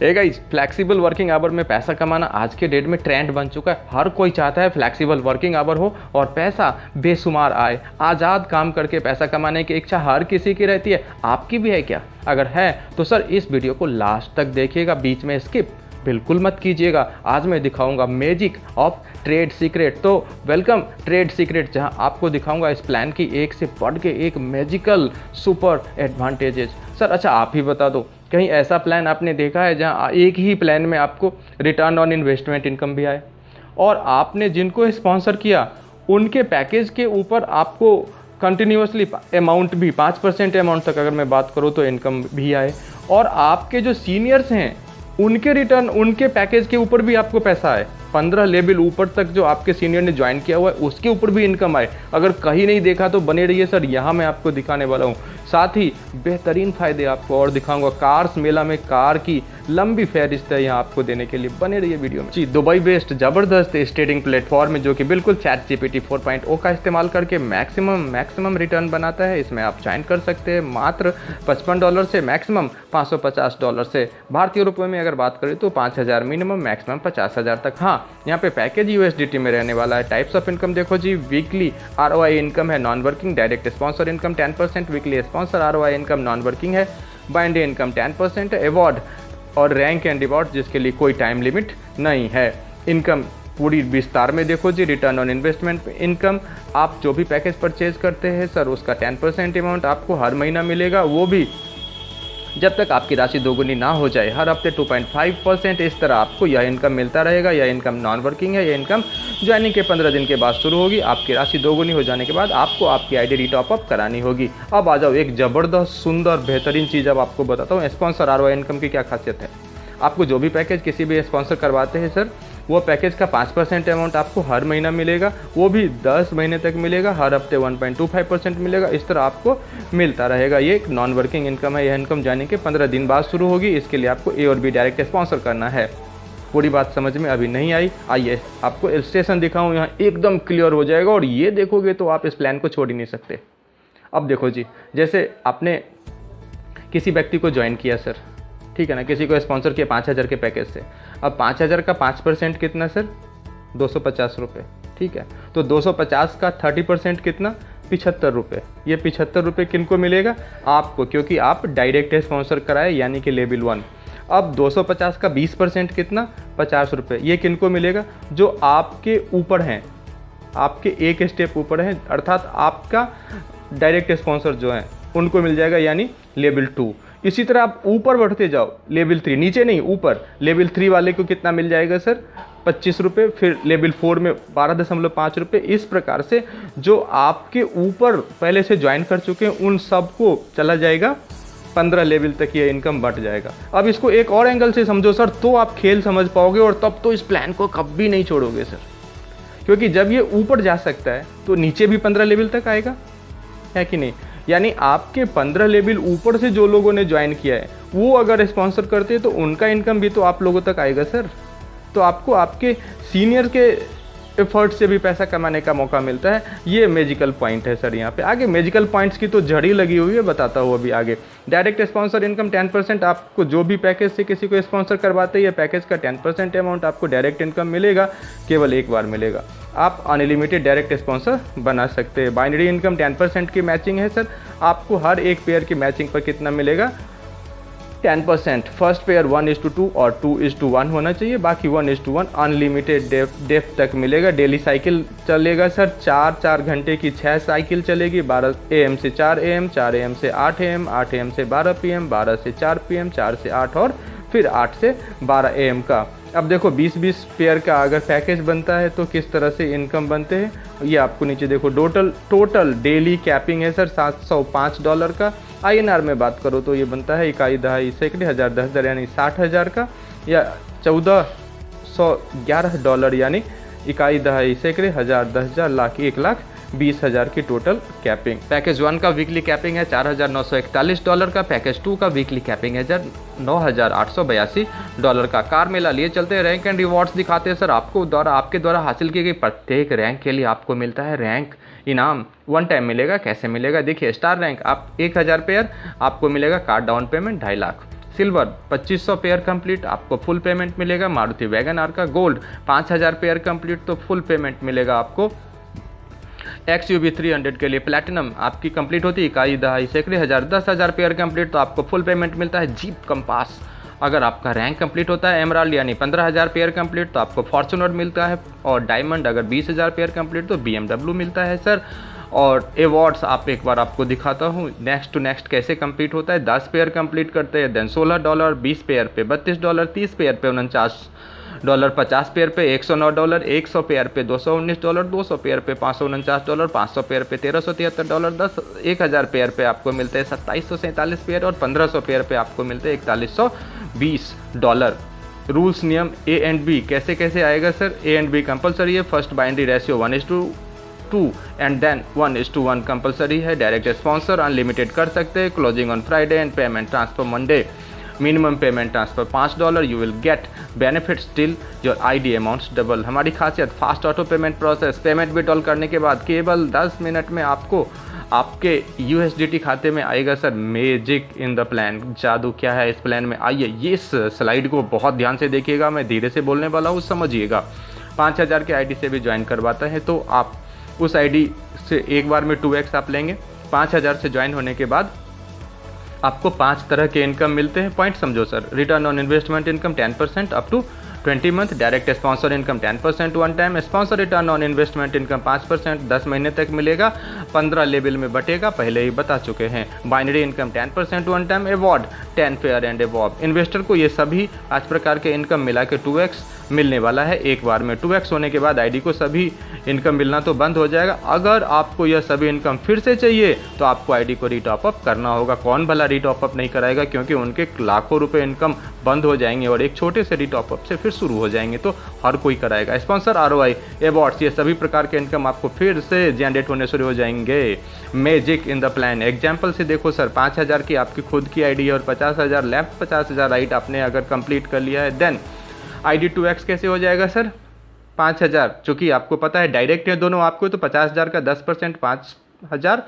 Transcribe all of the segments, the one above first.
Guys, flexible working hour में पैसा कमाना आज के डेट में ट्रेंड बन चुका है। हर कोई चाहता है फ्लेक्सिबल वर्किंग आवर हो और पैसा बेशुमार आए। आज़ाद काम करके पैसा कमाने की इच्छा हर किसी की रहती है। आपकी भी है क्या? अगर है तो सर इस वीडियो को लास्ट तक देखिएगा, बीच में स्किप बिल्कुल मत कीजिएगा। आज मैं दिखाऊंगा मैजिक ऑफ ट्रेड सीक्रेट। तो वेलकम ट्रेड सीक्रेट, जहां आपको दिखाऊंगा इस प्लान की एक से बढ़ के एक मैजिकल सुपर एडवांटेजेस। सर अच्छा आप ही बता दो, कहीं ऐसा प्लान आपने देखा है जहां एक ही प्लान में आपको रिटर्न ऑन इन्वेस्टमेंट इनकम भी आए और आपने जिनको स्पॉन्सर किया उनके पैकेज के ऊपर आपको कंटिन्यूसली अमाउंट भी 5% अमाउंट तक अगर मैं बात करूँ तो इनकम भी आए, और आपके जो सीनियर्स हैं उनके रिटर्न उनके पैकेज के ऊपर भी आपको पैसा आए। 15 लेवल ऊपर तक जो आपके सीनियर ने ज्वाइन किया हुआ है उसके ऊपर भी इनकम आए। अगर कहीं नहीं देखा तो बने रहिए सर, यहाँ मैं आपको दिखाने वाला हूँ। साथ ही बेहतरीन फ़ायदे आपको और दिखाऊंगा। कार्स मेला में कार की लंबी फहरिस्त है यहाँ आपको देने के लिए, बने रहिए वीडियो में। जी, दुबई बेस्ड ज़बरदस्त ट्रेडिंग प्लेटफॉर्म जो कि बिल्कुल ChatGPT 4.0 का इस्तेमाल करके मैक्सिमम रिटर्न बनाता है। इसमें आप ज्वाइन कर सकते हैं मात्र $55 से मैक्सिमम $550 से। भारतीय रुपये में अगर बात करें तो 5,000 मिनिमम, मैक्सिमम 50,000 तक। हाँ, यहाँ पे पैकेज USDT में रहने वाला है। टाइप्स ऑफ इनकम देखो जी, वीकली ROI इनकम है, non working direct sponsor income 10%, weekly sponsor ROI income non working है, बाइंड इनकम 10%, अवार्ड और रैंक एंड रिवॉर्ड जिसके लिए कोई टाइम लिमिट नहीं है। इनकम पूरी विस्तार में देखो जी, रिटर्न ऑन इन्वेस्टमेंट इनकम, आप जो भी पैकेज परचेज करते हैं सर उसका 10% अमाउंट आपको हर महीना मिलेगा, वो भी जब तक आपकी राशि दोगुनी ना हो जाए। हर हफ्ते 2.5% इस तरह आपको यह इनकम मिलता रहेगा। यह इनकम नॉन वर्किंग है। यह इनकम ज्वाइनिंग के 15 दिन के बाद शुरू होगी। आपकी राशि दोगुनी हो जाने के बाद आपको आपकी आईडी टॉप अप करानी होगी। अब आ जाओ एक ज़बरदस्त सुंदर बेहतरीन चीज़ अब आपको बताता हूँ। स्पॉन्सर ROI इनकम की क्या खासियत है। आपको जो भी पैकेज किसी भी स्पॉन्सर करवाते हैं सर, वो पैकेज का 5% अमाउंट आपको हर महीना मिलेगा, वो भी 10 महीने तक मिलेगा। हर हफ्ते 1.25% मिलेगा। इस तरह आपको मिलता रहेगा। ये एक नॉन वर्किंग इनकम है। यह इनकम जाने के 15 दिन बाद शुरू होगी। इसके लिए आपको A और B डायरेक्ट स्पॉन्सर करना है। पूरी बात समझ में अभी नहीं आई, आइए आपको इलस्ट्रेशन दिखाऊँ, यहाँ एकदम क्लियर हो जाएगा और ये देखोगे तो आप इस प्लान को छोड़ ही नहीं सकते। अब देखो जी, जैसे आपने किसी व्यक्ति को ज्वाइन किया सर, ठीक है ना, किसी को स्पॉन्सर किया 5,000 के पैकेज से। अब 5,000 का 5% कितना सर? 250 रुपये, ठीक है। तो 250 का 30% कितना? 75 रुपये। ये 75 रुपये किन को मिलेगा? आपको, क्योंकि आप डायरेक्ट स्पॉन्सर कराए यानी कि लेवल 1। अब 250 का 20% कितना? 50 रुपये। ये किन को मिलेगा? जो आपके ऊपर हैं, आपके एक स्टेप ऊपर हैं, अर्थात आपका डायरेक्ट स्पॉन्सर जो हैं उनको मिल जाएगा, यानी लेवल 2। इसी तरह आप ऊपर बढ़ते जाओ, लेवल 3, नीचे नहीं ऊपर, लेवल 3 वाले को कितना मिल जाएगा सर? 25 रुपये। फिर लेवल 4 में 12.5 रुपये। इस प्रकार से जो आपके ऊपर पहले से ज्वाइन कर चुके हैं उन सबको चला जाएगा 15 लेवल तक ये इनकम बढ़ जाएगा। अब इसको एक और एंगल से समझो सर, तो आप खेल समझ पाओगे और तब तो इस प्लान को कभी नहीं छोड़ोगे सर, क्योंकि जब ये ऊपर जा सकता है तो नीचे भी 15 लेवल तक आएगा, है कि नहीं। यानी आपके 15 लेवल ऊपर से जो लोगों ने ज्वाइन किया है वो अगर स्पॉन्सर करते हैं तो उनका इनकम भी तो आप लोगों तक आएगा सर। तो आपको आपके सीनियर के एफर्ट से भी पैसा कमाने का मौका मिलता है। ये मैजिकल पॉइंट है सर। यहाँ पे आगे मैजिकल पॉइंट्स की तो झड़ी लगी हुई है, बताता हूँ अभी आगे। डायरेक्ट स्पॉन्सर इनकम 10%, आपको जो भी पैकेज से किसी को स्पॉन्सर करवाते हैं ये पैकेज का 10% अमाउंट आपको डायरेक्ट इनकम मिलेगा, केवल एक बार मिलेगा। आप अनलिमिटेड डायरेक्ट स्पॉन्सर बना सकते हैं। बाइनरी इनकम 10% की मैचिंग है सर। आपको हर एक पेयर की मैचिंग पर कितना मिलेगा? 10%। फर्स्ट पेयर 1:2 और 2:1 होना चाहिए, बाकी 1:1 अनलिमिटेड डेफ तक मिलेगा। डेली साइकिल चलेगा सर, 4 घंटे की 6 साइकिल चलेगी। 12 AM से 4 AM, 4 AM से 8 AM, 8 AM से 12 PM, 12 से 4 PM, 4 से 8 और फिर 8 से 12 AM का। अब देखो 20-20 पेयर का अगर पैकेज बनता है तो किस तरह से इनकम बनते हैं, ये आपको नीचे देखो। टोटल डेली कैपिंग है सर $705 का। INR में बात करो तो ये बनता है 1 दहाई सैकड़े हज़ार 10,000 यानी 60,000 का, या $1411 यानी 1 दहाई सैकड़े हज़ार 10,000 लाख 1,20,000 की टोटल कैपिंग। पैकेज 1 का वीकली कैपिंग है $4,941 का। पैकेज 2 का वीकली कैपिंग है $9,882 का। कार मेला लिए चलते हैं, रैंक एंड रिवॉर्ड्स दिखाते हैं सर। आपके द्वारा हासिल की गई प्रत्येक रैंक के लिए आपको मिलता है रैंक इनाम। 1 टाइम मिलेगा। कैसे मिलेगा देखिए, स्टार रैंक आप 1,000 पेयर आपको मिलेगा card down payment 2.5 lakh. Silver 2500 pair complete आपको फुल पेमेंट मिलेगा मारुति वैगन आर का। गोल्ड 5000 पेयर कंप्लीट तो फुल पेमेंट मिलेगा आपको XUV 300 के लिए। प्लैटिनम आपकी कंप्लीट होती है इकाई दहाई सैकड़े हज़ार 10,000 पेयर कंप्लीट तो आपको फुल पेमेंट मिलता है। जीप कंपास अगर आपका रैंक कंप्लीट होता है एमराल्ड यानी 15,000 पेयर कंप्लीट तो आपको फॉर्च्यूनर मिलता है। और डायमंड अगर 20,000 पेयर कंप्लीट तो BMW मिलता है सर। और अवार्ड्स आप एक बार आपको दिखाता हूँ नेक्स्ट टू नेक्स्ट कैसे कंप्लीट होता है। 10 पेयर कंप्लीट करते हैं देन $16, 20 पेयर पे $32, 30 पेयर पे $49, 50 पेयर पे $109, 100 पेयर पे $219, 200 पेयर पे $549, 500 पेयर पे $1373, 1000 पेयर पे आपको मिलते हैं $2747 पेयर और 1500 पेयर पे आपको मिलते हैं $4120। रूल्स नियम A एंड B कैसे कैसे आएगा सर। A एंड B कंपलसरी है। First binary ratio 1:2 and then 1:1 compulsory है। डायरेक्ट स्पॉन्सर अनलिमिटेड कर सकते हैं। Closing on Friday and payment transfer Monday. Minimum payment transfer $5। You will get benefits till your ID amounts double. हमारी खासियत fast auto payment process. Payment withdrawal करने के बाद केवल 10 मिनट में आपको आपके USDT खाते में आएगा sir. Magic in the plan, जादू क्या है इस प्लान में, आइए ये इस स्लाइड को बहुत ध्यान से देखिएगा, मैं धीरे से बोलने वाला हूँ समझिएगा। 5000 के ID से भी ज्वाइन करवाता है तो आप उस ID से एक बार में 2x आप लेंगे। 5000 से ज्वाइन होने के बाद आपको 5 तरह के इनकम मिलते हैं। पॉइंट समझो sir. Return on investment income 10% up to 20 month. Direct sponsor income 10% one time. Sponsor return on investment income 5% 10 महीने तक मिलेगा। 15 लेवल में बटेगा, पहले ही बता चुके हैं। Binary income 10% one time. Award 10 fair and above. Investor को ये सभी 5 प्रकार के इनकम मिला के 2x मिलने वाला है एक बार में। 2x होने के बाद ID को सभी इनकम मिलना तो बंद हो जाएगा। अगर आपको यह सभी इनकम फिर से चाहिए तो आपको ID को रीटॉप अप करना होगा। कौन भला रीटॉप अप नहीं कराएगा, क्योंकि उनके लाखों रुपए इनकम बंद हो जाएंगे और एक छोटे से रीटॉप अप से फिर शुरू हो जाएंगे, तो हर कोई कराएगा। स्पॉन्सर ROI अवार्ड्स ये सभी प्रकार के इनकम आपको फिर से जनरेट होने शुरू हो जाएंगे। Magic in the plan example से देखो सर। 5000 की आपकी खुद की ID है और 50,000 लेफ्ट 50,000 राइट आपने अगर कंप्लीट कर लिया है देन ID 2x कैसे हो जाएगा सर। 5000 चूंकि आपको पता है डायरेक्ट है दोनों आपको, तो 50,000 का 10% 5000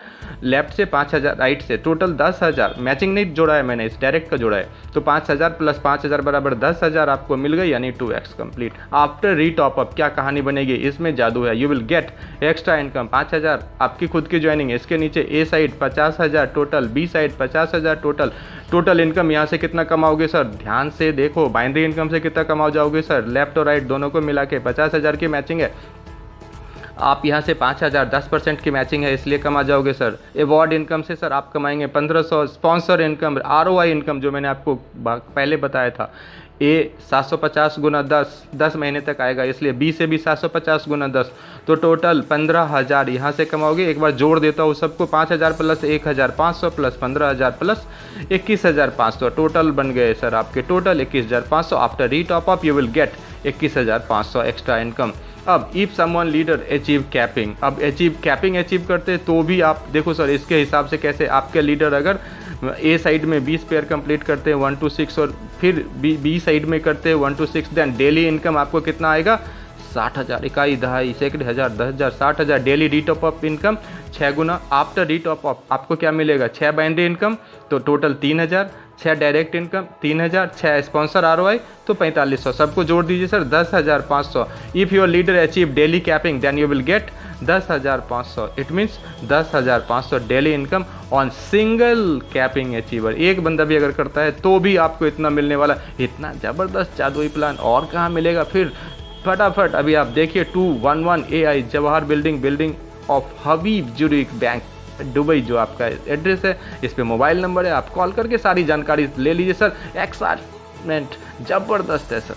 लेफ्ट से 5000 राइट से, टोटल 10,000। मैचिंग नहीं जोड़ा है मैंने, इस डायरेक्ट का जोड़ा है। तो 5000 प्लस 5000 बराबर 10,000 आपको मिल गई यानी 2x complete. After retop up क्या कहानी बनेगी, इसमें जादू है। You will get extra income 5000 आपकी खुद की ज्वाइनिंग। इसके नीचे A side 50,000 total, B side 50,000 total. Total income यहाँ से कितना कमाओगे सर, ध्यान से देखो। बाइनरी इनकम से कितना कमाओ जाओगे सर, लेफ्ट और राइट दोनों को मिला के 50,000 की मैचिंग है। आप यहाँ से 5000 10% की मैचिंग है इसलिए कमा जाओगे सर। अवार्ड इनकम से सर आप कमाएंगे 1500। स्पॉन्सर इनकम ROI इनकम जो मैंने आपको पहले बताया था, A 750 गुना 10 महीने तक आएगा, इसलिए B से भी 750 गुना 10, तो टोटल 15,000 यहाँ से कमाओगे। एक बार जोड़ देता हूँ सबको, 5000 प्लस 1500 प्लस 15,000 प्लस 21,500 टोटल बन गए सर आपके। Total 21,500। After retop up you will get 21,500 extra income. अब if someone leader achieve capping, अब कैपिंग अचीव करते तो भी आप देखो सर इसके हिसाब से कैसे। आपके लीडर अगर A साइड में 20 पेयर कंप्लीट करते हैं 1 to 6 और फिर B साइड में करते हैं 1 to 6, देन डेली इनकम आपको कितना आएगा 60,000 इकाई दहाई सैकड़े हज़ार 10,000 60,000 डेली रीटॉप अप इनकम 6 गुना। आफ्टर रीटॉप अप आपको क्या मिलेगा 6 बाइनरी इनकम तो total 3,000, 6 direct income 3,000, 6 sponsor ROI तो 4500, सबको जोड़ दीजिए sir 10,500। If your leader achieve daily capping then you will get 10,500। It means 10,500 daily income on single capping achiever. एक बंदा भी अगर करता है तो भी आपको इतना मिलने वाला। इतना ज़बरदस्त जादुई प्लान और कहाँ मिलेगा फिर, फटाफट अभी आप देखिए 211 AI Jawahar building of Habib Zurich bank Dubai, जो आपका एड्रेस है, इस पे मोबाइल नंबर है, आप कॉल करके सारी जानकारी ले लीजिए सर। एक्साइटमेंट ज़बरदस्त है सर।